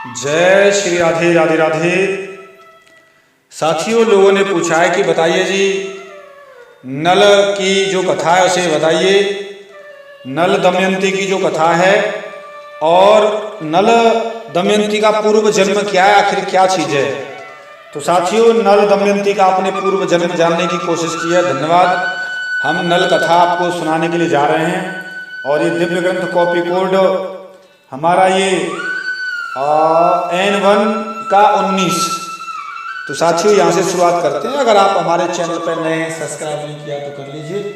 जय श्री राधे राधे राधे। साथियों, लोगों ने पूछा है कि बताइए जी, नल की जो कथा है उसे बताइए। नल दमयंती की जो कथा है और नल दमयंती का पूर्व जन्म क्या है, आखिर क्या चीज़ है। तो साथियों, नल दमयंती का आपने पूर्व जन्म जानने की कोशिश की है, धन्यवाद। हम नल कथा आपको सुनाने के लिए जा रहे हैं और ये दिव्य ग्रंथ कॉपी कोड हमारा ये N1 का 19। तो साथियों, यहाँ से शुरुआत करते हैं। अगर आप हमारे चैनल पर नए हैं, सब्सक्राइब नहीं किया तो कर लीजिए।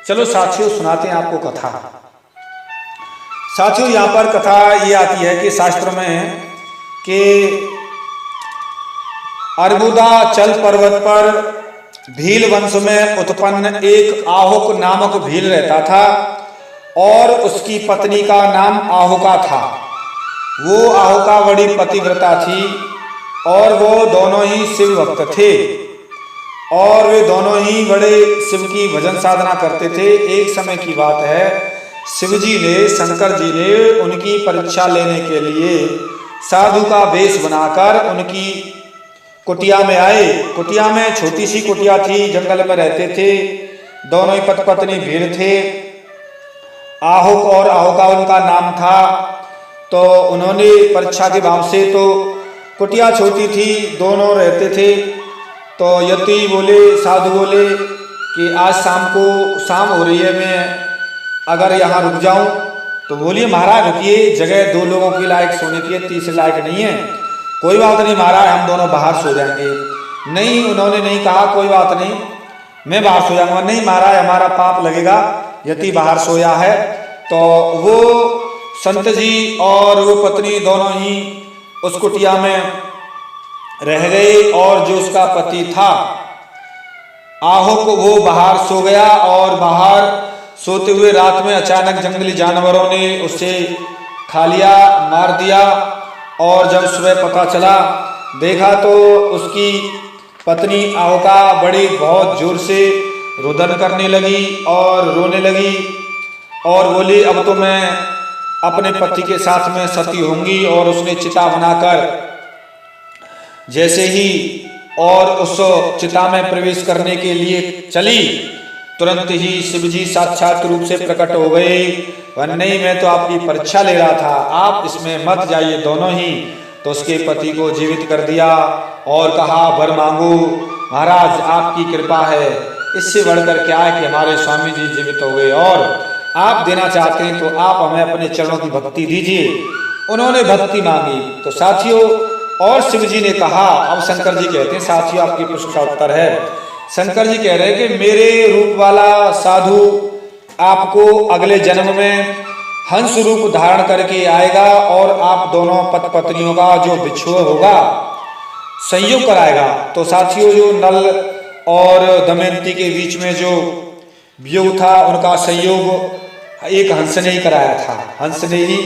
चलो साथियों, सुनाते हैं आपको कथा। साथियों, यहाँ पर कथा ये आती है कि शास्त्र में कि अर्बुदाचल पर्वत पर भील वंश में उत्पन्न एक आहुक नामक भील रहता था और उसकी पत्नी का नाम आहुका था। वो आहुका बड़ी पतिव्रता थी और वो दोनों ही शिव भक्त थे और वे दोनों ही बड़े शिव की भजन साधना करते थे। एक समय की बात है, शिव जी ने, शंकर जी ने उनकी परीक्षा लेने के लिए साधु का वेश बनाकर उनकी कुटिया में आए। कुटिया में छोटी सी कुटिया थी, जंगल में रहते थे। दोनों ही पति पत्नी भील थे। आहुक और आहुका उनका नाम था। तो उन्होंने परीक्षा के भाव से, तो कुटिया छोटी थी, दोनों रहते थे। तो यति बोले, साधु बोले कि आज शाम हो रही है, मैं अगर यहाँ रुक जाऊं। तो बोलिए महाराज रुकिए, जगह दो लोगों की लायक सोने की है, तीसरे लायक नहीं है। कोई बात नहीं महाराज, हम दोनों बाहर सो जाएंगे। नहीं, उन्होंने नहीं कहा कोई बात नहीं, मैं बाहर सो जाऊंगा। नहीं महाराज, हमारा पाप लगेगा, यति बाहर सोया है। तो वो संत जी और वो पत्नी दोनों ही उस कुटिया में रह गए और जो उसका पति था आहुक, वो बाहर सो गया। और बाहर सोते हुए रात में अचानक जंगली जानवरों ने उसे खा लिया, मार दिया। और जब सुबह पता चला, देखा तो उसकी पत्नी आहुका बड़ी बहुत जोर से रुदन करने लगी और रोने लगी और बोली, अब तो मैं अपने पति के साथ में सती होंगी। और उसने चिता बनाकर जैसे ही और उस चिता में प्रवेश करने के लिए चली, तुरंत ही शिव जी साक्षात रूप से प्रकट हो गए। वह नहीं, मैं तो आपकी परीक्षा ले रहा था, आप इसमें मत जाइए दोनों ही। तो उसके पति को जीवित कर दिया और कहा, वर मांगो महाराज, आपकी कृपा है, इससे बढ़कर क्या है कि हमारे स्वामी जी जीवित हो गए और आप देना चाहते हैं तो आप हमें अपने चरणों की भक्ति दीजिए। उन्होंने भक्ति मांगी। तो साथियों, और शिव जी ने कहा, अब शंकर जी कहते हैं, साथियों आपकी प्रश्न का उत्तर है। शंकर जी कह रहे हैं कि मेरे रूप वाला साधु आपको अगले जन्म में हंस रूप धारण करके आएगा और आप दोनों पति पत्नियों का जो बिछुआ होगा संयोग कराएगा। तो साथियों, जो नल और दमयंती के बीच में जो वियोग था, उनका संयोग एक हंस ने ही कराया था। हंस ने ही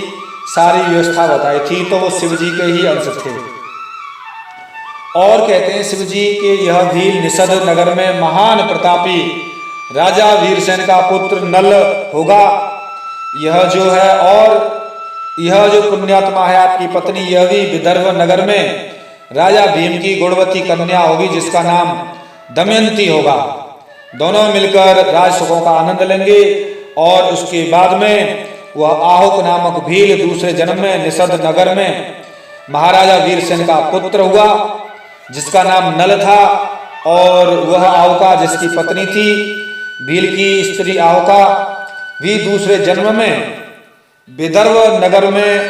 सारी व्यवस्था बताई थी, तो वो शिव जी के ही अंश थे। और कहते हैं शिव जी के यह भील निषद नगर में महान प्रतापी राजा वीरसेन का पुत्र नल होगा। यह जो है, और यह जो पुण्यात्मा है आपकी पत्नी, यह भी विदर्भ नगर में राजा भीम की गुणवती कन्या होगी, जिसका नाम दमयंती होगा। दोनों मिलकर राज सुखों का आनंद लेंगे और उसके बाद में वह आहुक नामक भील दूसरे जन्म में निषद नगर में महाराजा वीरसेन का पुत्र हुआ, जिसका नाम नल था। और वह आहुका जिसकी पत्नी थी, भील की स्त्री आहुका, भी दूसरे जन्म में विदर्भ नगर में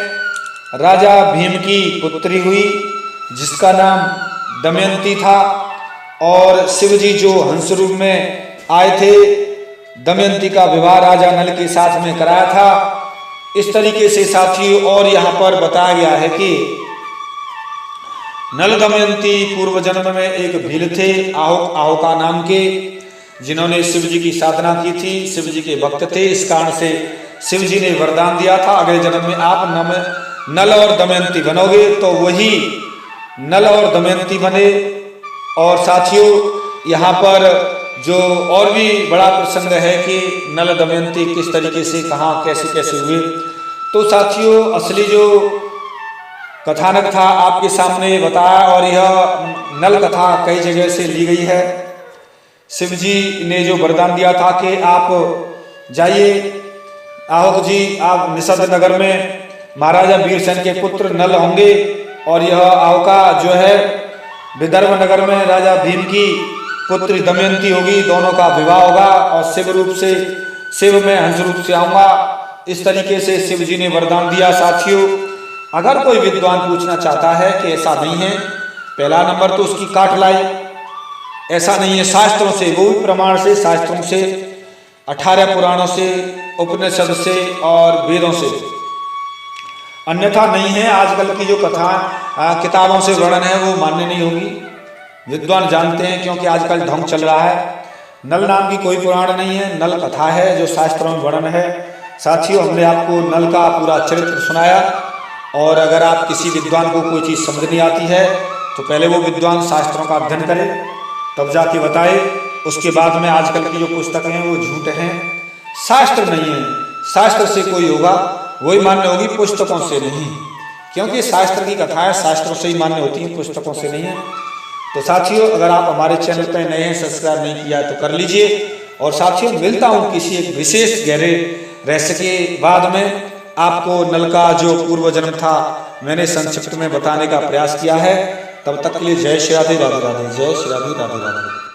राजा भीम की पुत्री हुई, जिसका नाम दमयंती था। और शिव जी जो हंस रूप में आए थे, दमयंती का विवाह राजा नल के साथ में कराया था। इस तरीके से साथियों, और यहाँ पर बताया गया है कि नल दमयंती पूर्व जन्म में एक भील थे आहुका नाम के, जिन्होंने शिव जी की साधना की थी, शिव जी के भक्त थे। इस कारण से शिव जी ने वरदान दिया था, अगले जन्म में आप नल और दमयंती बनोगे। तो वही नल और दमयंती बने। और साथियों, यहाँ पर जो और भी बड़ा प्रसंग है कि नल दमयंती किस तरीके से, कहाँ, कैसे कैसे हुए। तो साथियों, असली जो कथानक था आपके सामने बताया, और यह नल कथा कई जगह से ली गई है। शिव जी ने जो वरदान दिया था कि आप जाइए आहुक जी, आप निषद नगर में महाराजा वीरसेन के पुत्र नल होंगे, और यह आहुका जो है विदर्भ नगर में राजा भीम की पुत्री दमयंती होगी, दोनों का विवाह होगा, और शिव रूप से, शिव में हंस रूप से आऊंगा। इस तरीके से शिव जी ने वरदान दिया। साथियों, अगर कोई विद्वान पूछना चाहता है कि ऐसा नहीं है, पहला नंबर तो उसकी काट लाई, ऐसा नहीं है। शास्त्रों से, वो भी प्रमाण से, शास्त्रों से, 18 पुराणों से, उपनिषद से और वेदों से, अन्यथा नहीं है। आजकल की जो कथा किताबों से वर्णन है वो मान्य नहीं होगी। विद्वान जानते हैं, क्योंकि आजकल ढोंग चल रहा है। नल नाम की कोई पुराण नहीं है, नल कथा है जो शास्त्रों में वर्णन है। साथियों, हमने आपको नल का पूरा चरित्र सुनाया, और अगर आप किसी विद्वान को कोई चीज़ समझ नहीं आती है तो पहले वो विद्वान शास्त्रों का अध्ययन करे, तब जाके बताए। उसके बाद में आजकल की जो पुस्तकें हैं वो झूठ हैं, शास्त्र नहीं है। शास्त्र से कोई होगा वही मान्य होगी, पुस्तकों से नहीं, क्योंकि शास्त्र की कथाएं शास्त्रों से ही मान्य होती हैं, पुस्तकों से नहीं है। तो साथियों, अगर आप हमारे चैनल पर नए हैं, सब्सक्राइब नहीं किया तो कर लीजिए। और साथियों, मिलता हूँ किसी एक विशेष गहरे रहस्य के बाद में। आपको नल का जो पूर्व जन्म था मैंने संक्षिप्त में बताने का प्रयास किया है। तब तक के लिए जय श्री राधे, राधे राधे, जय श्री राधे, राधे राधे।